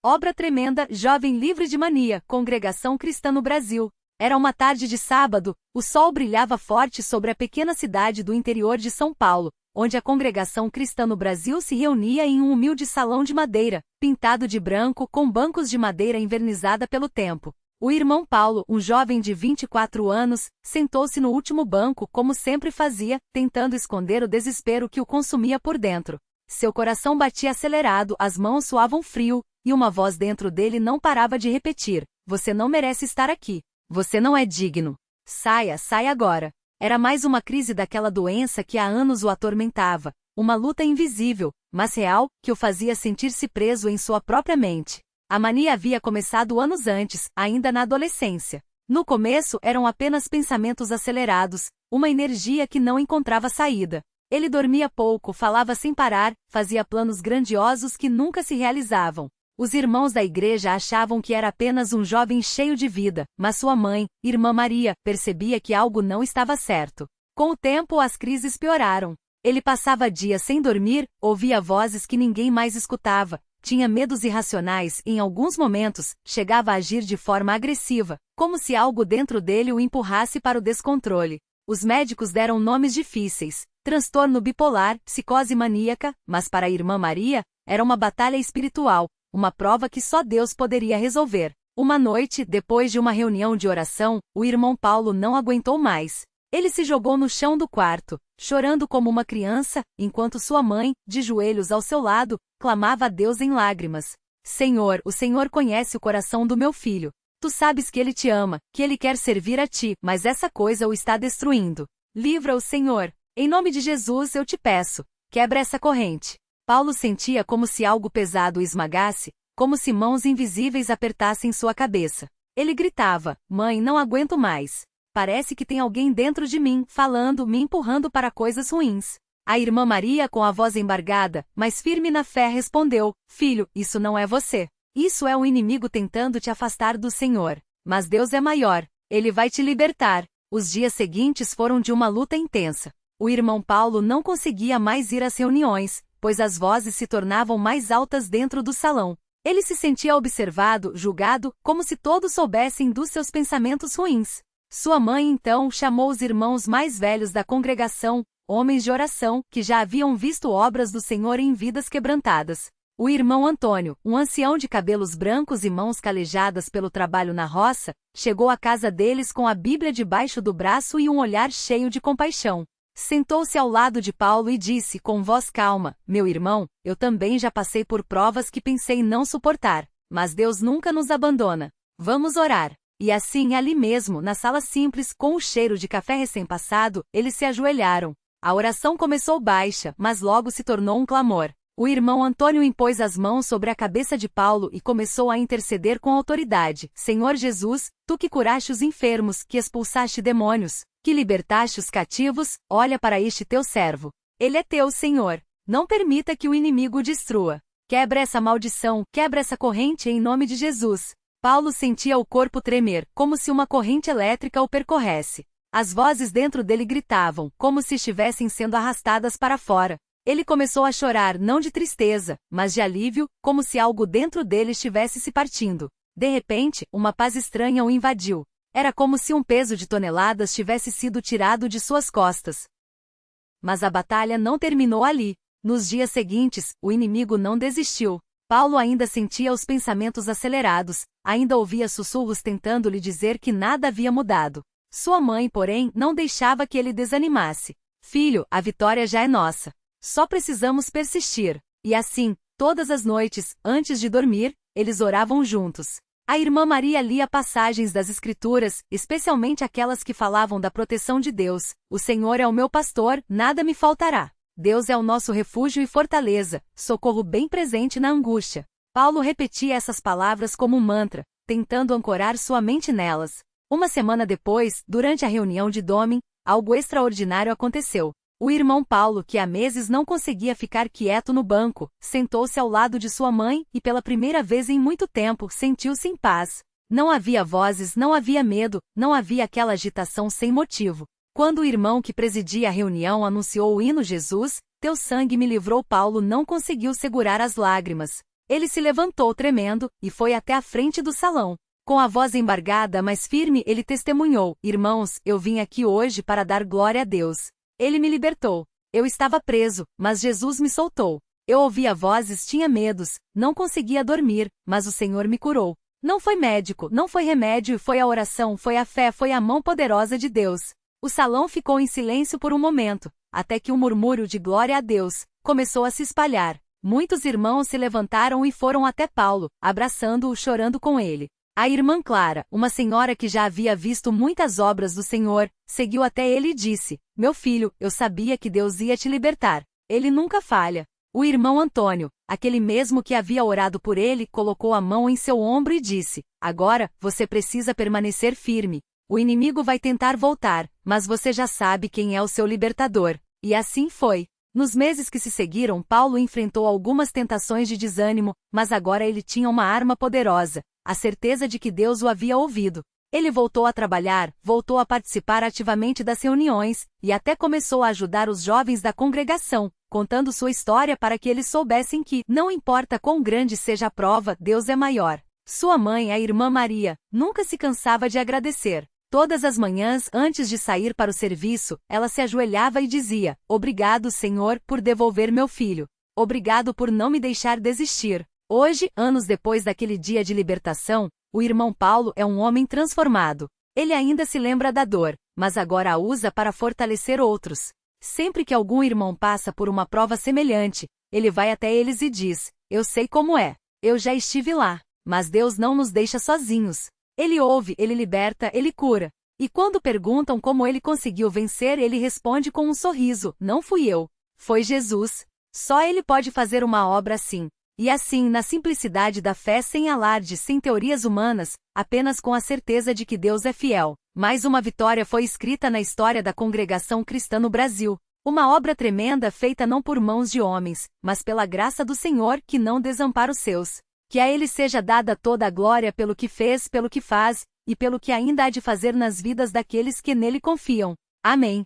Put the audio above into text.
Obra tremenda, jovem livre de mania, Congregação Cristã no Brasil. Era uma tarde de sábado, o sol brilhava forte sobre a pequena cidade do interior de São Paulo, onde a Congregação Cristã no Brasil se reunia em um humilde salão de madeira, pintado de branco com bancos de madeira envernizada pelo tempo. O irmão Paulo, um jovem de 24 anos, sentou-se no último banco como sempre fazia, tentando esconder o desespero que o consumia por dentro. Seu coração batia acelerado, as mãos suavam frio, e uma voz dentro dele não parava de repetir: "Você não merece estar aqui. Você não é digno. Saia, saia agora." Era mais uma crise daquela doença que há anos o atormentava, uma luta invisível, mas real, que o fazia sentir-se preso em sua própria mente. A mania havia começado anos antes, ainda na adolescência. No começo eram apenas pensamentos acelerados, uma energia que não encontrava saída. Ele dormia pouco, falava sem parar, fazia planos grandiosos que nunca se realizavam. Os irmãos da igreja achavam que era apenas um jovem cheio de vida, mas sua mãe, Irmã Maria, percebia que algo não estava certo. Com o tempo as crises pioraram. Ele passava dias sem dormir, ouvia vozes que ninguém mais escutava, tinha medos irracionais e em alguns momentos, chegava a agir de forma agressiva, como se algo dentro dele o empurrasse para o descontrole. Os médicos deram nomes difíceis: transtorno bipolar, psicose maníaca, mas para a Irmã Maria, era uma batalha espiritual, uma prova que só Deus poderia resolver. Uma noite, depois de uma reunião de oração, o irmão Paulo não aguentou mais. Ele se jogou no chão do quarto, chorando como uma criança, enquanto sua mãe, de joelhos ao seu lado, clamava a Deus em lágrimas: "Senhor, o Senhor conhece o coração do meu filho. Tu sabes que ele te ama, que ele quer servir a ti, mas essa coisa o está destruindo. Livra-o, Senhor. Em nome de Jesus eu te peço, quebra essa corrente." Paulo sentia como se algo pesado o esmagasse, como se mãos invisíveis apertassem sua cabeça. Ele gritava: "Mãe, não aguento mais. Parece que tem alguém dentro de mim, falando, me empurrando para coisas ruins." A Irmã Maria, com a voz embargada, mas firme na fé, respondeu: "Filho, isso não é você. Isso é um inimigo tentando te afastar do Senhor. Mas Deus é maior. Ele vai te libertar." Os dias seguintes foram de uma luta intensa. O irmão Paulo não conseguia mais ir às reuniões, pois as vozes se tornavam mais altas dentro do salão. Ele se sentia observado, julgado, como se todos soubessem dos seus pensamentos ruins. Sua mãe então chamou os irmãos mais velhos da congregação, homens de oração, que já haviam visto obras do Senhor em vidas quebrantadas. O irmão Antônio, um ancião de cabelos brancos e mãos calejadas pelo trabalho na roça, chegou à casa deles com a Bíblia debaixo do braço e um olhar cheio de compaixão. Sentou-se ao lado de Paulo e disse com voz calma: "Meu irmão, eu também já passei por provas que pensei não suportar, mas Deus nunca nos abandona. Vamos orar." E assim, ali mesmo, na sala simples, com o cheiro de café recém-passado, eles se ajoelharam. A oração começou baixa, mas logo se tornou um clamor. O irmão Antônio impôs as mãos sobre a cabeça de Paulo e começou a interceder com autoridade: "Senhor Jesus, tu que curaste os enfermos, que expulsaste demônios, que libertaste os cativos, olha para este teu servo. Ele é teu, Senhor. Não permita que o inimigo o destrua. Quebra essa maldição, quebra essa corrente em nome de Jesus." Paulo sentia o corpo tremer, como se uma corrente elétrica o percorresse. As vozes dentro dele gritavam, como se estivessem sendo arrastadas para fora. Ele começou a chorar não de tristeza, mas de alívio, como se algo dentro dele estivesse se partindo. De repente, uma paz estranha o invadiu. Era como se um peso de toneladas tivesse sido tirado de suas costas. Mas a batalha não terminou ali. Nos dias seguintes, o inimigo não desistiu. Paulo ainda sentia os pensamentos acelerados, ainda ouvia sussurros tentando lhe dizer que nada havia mudado. Sua mãe, porém, não deixava que ele desanimasse. "Filho, a vitória já é nossa. Só precisamos persistir." E assim, todas as noites, antes de dormir, eles oravam juntos. A Irmã Maria lia passagens das Escrituras, especialmente aquelas que falavam da proteção de Deus. "O Senhor é o meu pastor, nada me faltará. Deus é o nosso refúgio e fortaleza, socorro bem presente na angústia." Paulo repetia essas palavras como um mantra, tentando ancorar sua mente nelas. Uma semana depois, durante a reunião de Domem, algo extraordinário aconteceu. O irmão Paulo, que há meses não conseguia ficar quieto no banco, sentou-se ao lado de sua mãe e pela primeira vez em muito tempo sentiu-se em paz. Não havia vozes, não havia medo, não havia aquela agitação sem motivo. Quando o irmão que presidia a reunião anunciou o hino "Jesus, teu sangue me livrou", Paulo não conseguiu segurar as lágrimas. Ele se levantou tremendo, e foi até a frente do salão. Com a voz embargada, mas firme, ele testemunhou: Irmãos, eu vim aqui hoje para dar glória a Deus. Ele me libertou. Eu estava preso, mas Jesus me soltou. Eu ouvia vozes, tinha medos, não conseguia dormir, mas o Senhor me curou. Não foi médico, não foi remédio, foi a oração, foi a fé, foi a mão poderosa de Deus. O salão ficou em silêncio por um momento, até que um murmúrio de glória a Deus começou a se espalhar. Muitos irmãos se levantaram e foram até Paulo, abraçando-o, chorando com ele. A irmã Clara, uma senhora que já havia visto muitas obras do Senhor, seguiu até ele e disse: Meu filho, eu sabia que Deus ia te libertar. Ele nunca falha. O irmão Antônio, aquele mesmo que havia orado por ele, colocou a mão em seu ombro e disse: Agora, você precisa permanecer firme. O inimigo vai tentar voltar, mas você já sabe quem é o seu libertador. E assim foi. Nos meses que se seguiram, Paulo enfrentou algumas tentações de desânimo, mas agora ele tinha uma arma poderosa, a certeza de que Deus o havia ouvido. Ele voltou a trabalhar, voltou a participar ativamente das reuniões, e até começou a ajudar os jovens da congregação, contando sua história para que eles soubessem que, não importa quão grande seja a prova, Deus é maior. Sua mãe, a irmã Maria, nunca se cansava de agradecer. Todas as manhãs, antes de sair para o serviço, ela se ajoelhava e dizia: Obrigado, Senhor, por devolver meu filho. Obrigado por não me deixar desistir. Hoje, anos depois daquele dia de libertação, o irmão Paulo é um homem transformado. Ele ainda se lembra da dor, mas agora a usa para fortalecer outros. Sempre que algum irmão passa por uma prova semelhante, ele vai até eles e diz: Eu sei como é. Eu já estive lá. Mas Deus não nos deixa sozinhos. Ele ouve, ele liberta, ele cura. E quando perguntam como ele conseguiu vencer, ele responde com um sorriso: Não fui eu. Foi Jesus. Só ele pode fazer uma obra assim. E assim, na simplicidade da fé, sem alarde, sem teorias humanas, apenas com a certeza de que Deus é fiel. Mais uma vitória foi escrita na história da congregação cristã no Brasil. Uma obra tremenda feita não por mãos de homens, mas pela graça do Senhor que não desampara os seus. Que a Ele seja dada toda a glória pelo que fez, pelo que faz, e pelo que ainda há de fazer nas vidas daqueles que nele confiam. Amém.